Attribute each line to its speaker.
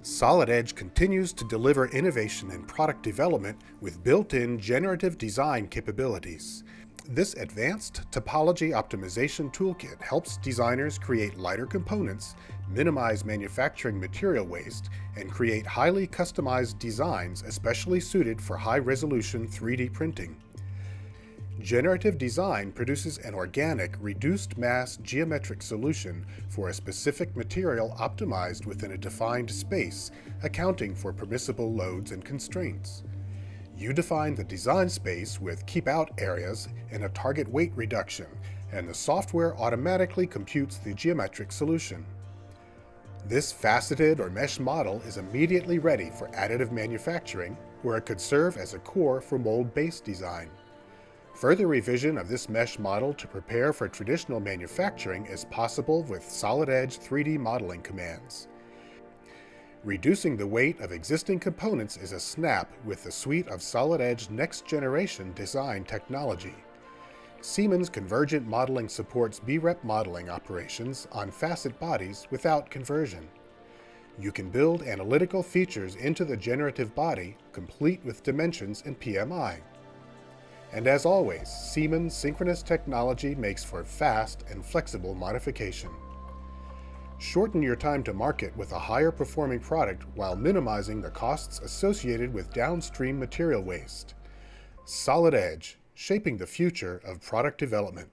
Speaker 1: Solid Edge continues to deliver innovation in product development with built-in generative design capabilities. This advanced topology optimization toolkit helps designers create lighter components, minimize manufacturing material waste, and create highly customized designs especially suited for high-resolution 3D printing. Generative design produces an organic, reduced-mass geometric solution for a specific material optimized within a defined space, accounting for permissible loads and constraints. You define the design space with keep-out areas and a target weight reduction, and the software automatically computes the geometric solution. This faceted or mesh model is immediately ready for additive manufacturing, where it could serve as a core for mold-based design. Further revision of this mesh model to prepare for traditional manufacturing is possible with Solid Edge 3D modeling commands. Reducing the weight of existing components is a snap with the suite of Solid Edge next-generation design technology. Siemens Convergent Modeling supports BREP modeling operations on facet bodies without conversion. You can build analytical features into the generative body, complete with dimensions and PMI. And as always, Siemens synchronous technology makes for fast and flexible modification. Shorten your time to market with a higher performing product while minimizing the costs associated with downstream material waste. Solid Edge, shaping the future of product development.